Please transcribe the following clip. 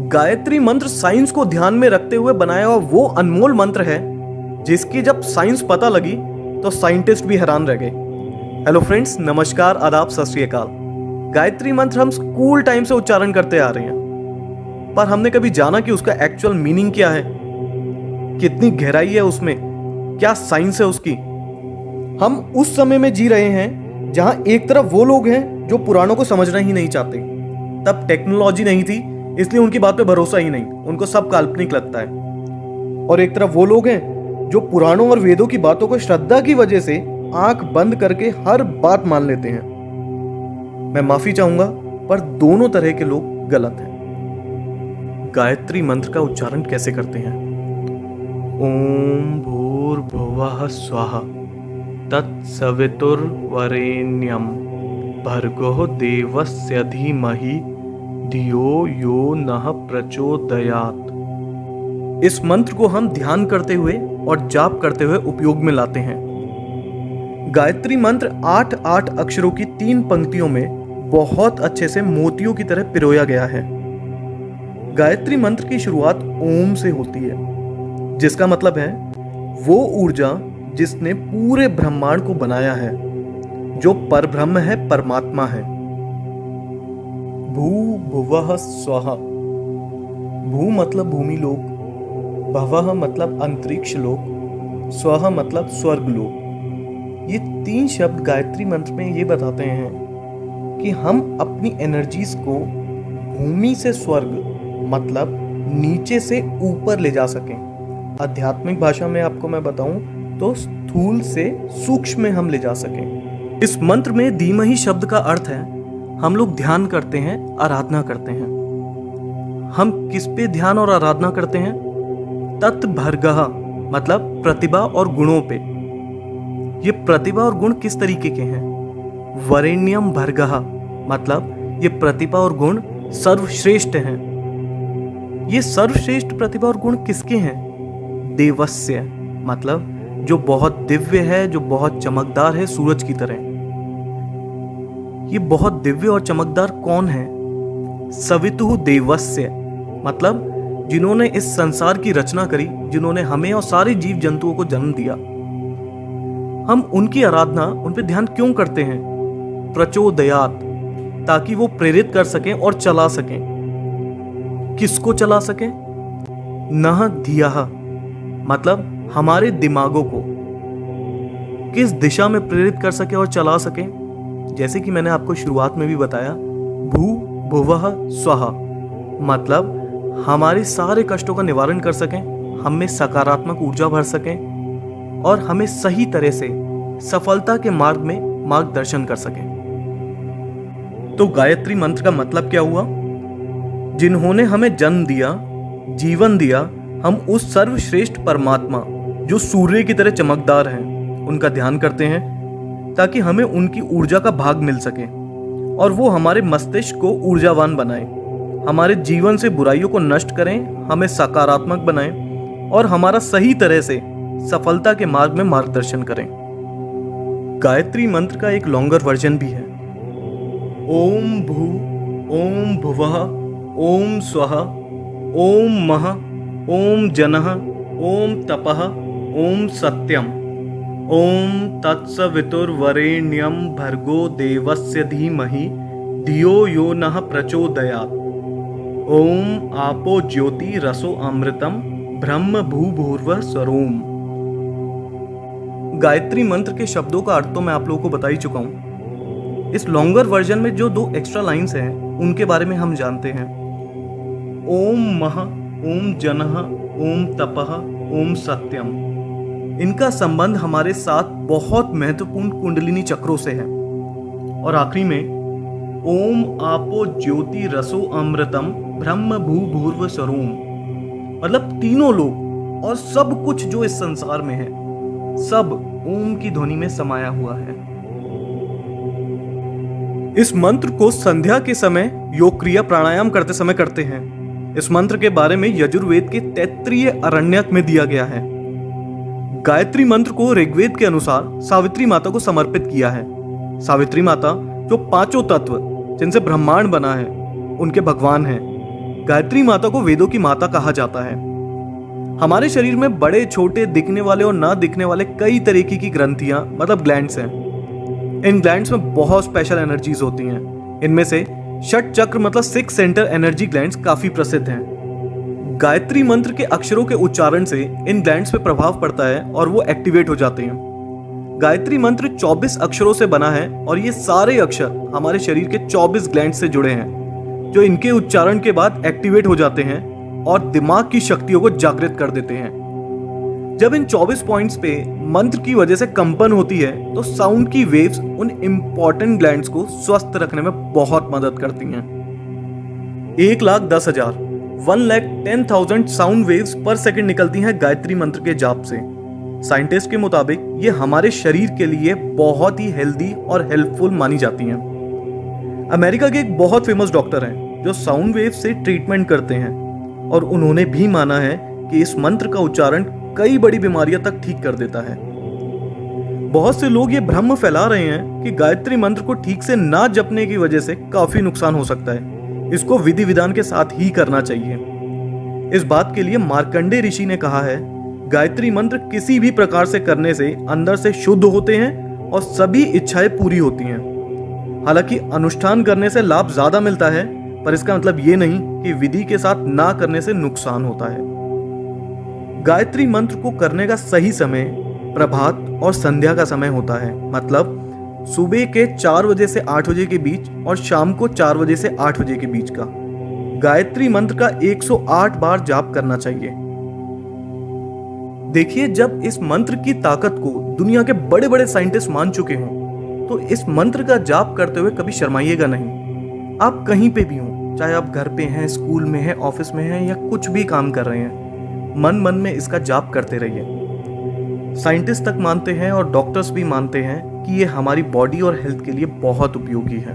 गायत्री मंत्र साइंस को ध्यान में रखते हुए बनाया हुआ वो अनमोल मंत्र है जिसकी जब साइंस पता लगी तो साइंटिस्ट भी हैरान रह गए। हेलो फ्रेंड्स, नमस्कार, आदाब, सत श्री अकाल। गायत्री मंत्र हम स्कूल टाइम से उच्चारण करते आ रहे हैं, पर हमने कभी जाना कि उसका एक्चुअल मीनिंग क्या है, कितनी गहराई है उसमें, क्या साइंस है उसकी। हम उस समय में जी रहे हैं जहां एक तरफ वो लोग हैं जो पुराणों को समझना ही नहीं चाहते। तब टेक्नोलॉजी नहीं थी, इसलिए उनकी बात पे भरोसा ही नहीं, उनको सब काल्पनिक लगता है। और एक तरफ वो लोग हैं जो पुराणों और वेदों की बातों को श्रद्धा की वजह से आंख बंद करके हर बात मान लेते हैं। मैं माफी चाहूंगा, पर दोनों तरह के लोग गलत हैं। गायत्री मंत्र का उच्चारण कैसे करते हैं? ओम भूर्भुवः स्वः तत्सवितुर्वरेण्यं भर्गो देवस्य धीमहि धियो यो नः प्रचोदयात्। इस मंत्र को हम ध्यान करते हुए और जाप करते हुए उपयोग में लाते हैं। गायत्री मंत्र 8 अक्षरों की 3 पंक्तियों में बहुत अच्छे से मोतियों की तरह पिरोया गया है। गायत्री मंत्र की शुरुआत ओम से होती है, जिसका मतलब है वो ऊर्जा जिसने पूरे ब्रह्मांड को बनाया है, जो परब्रह्म है, परमात्मा है। भू भुवः स्वः। भू मतलब भूमि लोक, भवः मतलब अंतरिक्ष लोक, स्वः मतलब स्वर्ग लोक। ये 3 शब्द गायत्री मंत्र में ये बताते हैं कि हम अपनी एनर्जीज को भूमि से स्वर्ग मतलब नीचे से ऊपर ले जा सकें। आध्यात्मिक भाषा में आपको मैं बताऊं तो स्थूल से सूक्ष्म में हम ले जा सकें। इस मंत्र में धीमहि शब्द का अर्थ है हम लोग ध्यान करते हैं, आराधना करते हैं। हम किस पे ध्यान और आराधना करते हैं? तत्भर्गः मतलब प्रतिभा और गुणों पे। ये प्रतिभा और गुण किस तरीके के हैं? वरेण्यम भर्गः मतलब ये प्रतिभा और गुण सर्वश्रेष्ठ हैं। ये सर्वश्रेष्ठ प्रतिभा और गुण किसके हैं? देवस्य मतलब जो बहुत दिव्य है, जो बहुत चमकदार है, सूरज की तरह। ये बहुत दिव्य और चमकदार कौन है? सवितुः देवस्य मतलब जिन्होंने इस संसार की रचना करी, जिन्होंने हमें और सारे जीव जंतुओं को जन्म दिया। हम उनकी आराधना, उन पे ध्यान क्यों करते हैं? प्रचोदयात्, ताकि वो प्रेरित कर सकें और चला सकें। किसको चला सकें? नः धियः मतलब हमारे दिमागों को किस दिशा में प्रेरित कर सके और चला सके। जैसे कि मैंने आपको शुरुआत में भी बताया, भू भुवः स्वः मतलब हमारे सारे कष्टों का निवारण कर सकें, हम में सकारात्मक ऊर्जा भर सकें और हमें सही तरह से सफलता के मार्ग में मार्गदर्शन कर सकें। तो गायत्री मंत्र का मतलब क्या हुआ? जिन्होंने हमें जन्म दिया, जीवन दिया, हम उस सर्वश्रेष्ठ परमात्मा जो सूर्य की तरह चमकदार हैं, उनका ध्यान करते हैं ताकि हमें उनकी ऊर्जा का भाग मिल सके और वो हमारे मस्तिष्क को ऊर्जावान बनाए, हमारे जीवन से बुराइयों को नष्ट करें, हमें सकारात्मक बनाएं और हमारा सही तरह से सफलता के मार्ग में मार्गदर्शन करें। गायत्री मंत्र का एक लॉन्गर वर्जन भी है। ओम भू, ओम भुवः, ओम स्वः, ओम मः, ओम जनः, ओम तपः, ओम सत्यम, ओम तत्सवितुर्वरेण्यं भर्गो देवस्य धीमहि धियो यो नः प्रचोदयात्। ओम आपो ज्योति रसो अमृतम ब्रह्म भूभुर्वः स्वरोम। गायत्री मंत्र के शब्दों का अर्थ तो मैं आप लोगों को बता ही चुका हूं। इस लॉन्गर वर्जन में जो 2 एक्स्ट्रा लाइंस हैं उनके बारे में हम जानते हैं। ओम मः, ओम जनः, ओम तपः, ओम सत्यम। इनका संबंध हमारे साथ बहुत महत्वपूर्ण कुंडलिनी चक्रों से है। और आखिरी में ओम आपो ज्योति रसो अमृतम ब्रह्म भूभुर्व स्वरोम मतलब तीनों लोग और सब कुछ जो इस संसार में है, सब ओम की ध्वनि में समाया हुआ है। इस मंत्र को संध्या के समय योग क्रिया प्राणायाम करते समय करते हैं। इस मंत्र के बारे में यजुर्वेद के तैत्तिरीय आरण्यक में दिया गया है। गायत्री मंत्र को ऋग्वेद के अनुसार सावित्री माता को समर्पित किया है। सावित्री माता जो 5 तत्व जिनसे ब्रह्मांड बना है, उनके भगवान हैं। गायत्री माता को वेदों की माता कहा जाता है। हमारे शरीर में बड़े छोटे दिखने वाले और ना दिखने वाले कई तरीके की ग्रंथियां मतलब ग्लैंड्स हैं। इन ग्लैंड्स में बहुत स्पेशल एनर्जीज होती हैं। इनमें से षट चक्र मतलब 6 सेंटर एनर्जी ग्लैंड्स काफी प्रसिद्ध हैं। गायत्री मंत्र के अक्षरों के उच्चारण से इन ग्लैंड्स पे प्रभाव पड़ता है और वो एक्टिवेट हो जाते हैं। गायत्री मंत्र 24 अक्षरों से बना है और ये सारे अक्षर हमारे शरीर के 24 ग्लैंड से जुड़े हैं, जो इनके उच्चारण के बाद एक्टिवेट हो जाते हैं और दिमाग की शक्तियों को जागृत कर देते हैं। जब इन 24 पॉइंट्स पे मंत्र की वजह से कंपन होती है तो साउंड की वेव्स उन इंपॉर्टेंट ग्लैंड्स को स्वस्थ रखने में बहुत मदद करती हैं। 1,10,000 1,10,000 साउंड वेव्स पर सेकंड निकलती हैं गायत्री मंत्र के जाप से। साइंटिस्ट के मुताबिक ये हमारे शरीर के लिए बहुत ही हेल्दी और हेल्पफुल मानी जाती हैं। अमेरिका के एक बहुत फेमस डॉक्टर हैं जो साउंड वेव से ट्रीटमेंट करते हैं और उन्होंने भी माना है कि इस मंत्र का उच्चारण कई बड़ी बीमारियां तक ठीक कर देता है। बहुत से लोग ये भ्रम फैला रहे हैं कि गायत्री मंत्र को ठीक से ना जपने की वजह से काफी नुकसान हो सकता है। इसको विधि विधान के साथ ही करना चाहिए। इस बात के लिए मार्कंडेय ऋषि ने कहा है, गायत्री मंत्र किसी भी प्रकार से करने से अंदर से शुद्ध होते हैं और सभी इच्छाएं पूरी होती हैं। हालांकि अनुष्ठान करने से लाभ ज्यादा मिलता है, पर इसका मतलब ये नहीं कि विधि के साथ ना करने से नुकसान होता है। गायत्री मंत्र को करने का सही समय प्रभात और संध्या का समय होता है, मतलब सुबह के 4 बजे से 8 बजे के बीच और शाम को 4 बजे से 8 बजे के बीच का। गायत्री मंत्र का 108 बार जाप करना चाहिए। देखिए, जब इस मंत्र की ताकत को दुनिया के बड़े बड़े साइंटिस्ट मान चुके हों तो इस मंत्र का जाप करते हुए कभी शर्माइएगा नहीं। आप कहीं पे भी हों, चाहे आप घर पे हैं, स्कूल में हैं, ऑफिस में हैं या कुछ भी काम कर रहे हैं, मन मन में इसका जाप करते रहिए। साइंटिस्ट तक मानते हैं और डॉक्टर्स भी मानते हैं कि ये हमारी बॉडी और हेल्थ के लिए बहुत उपयोगी है।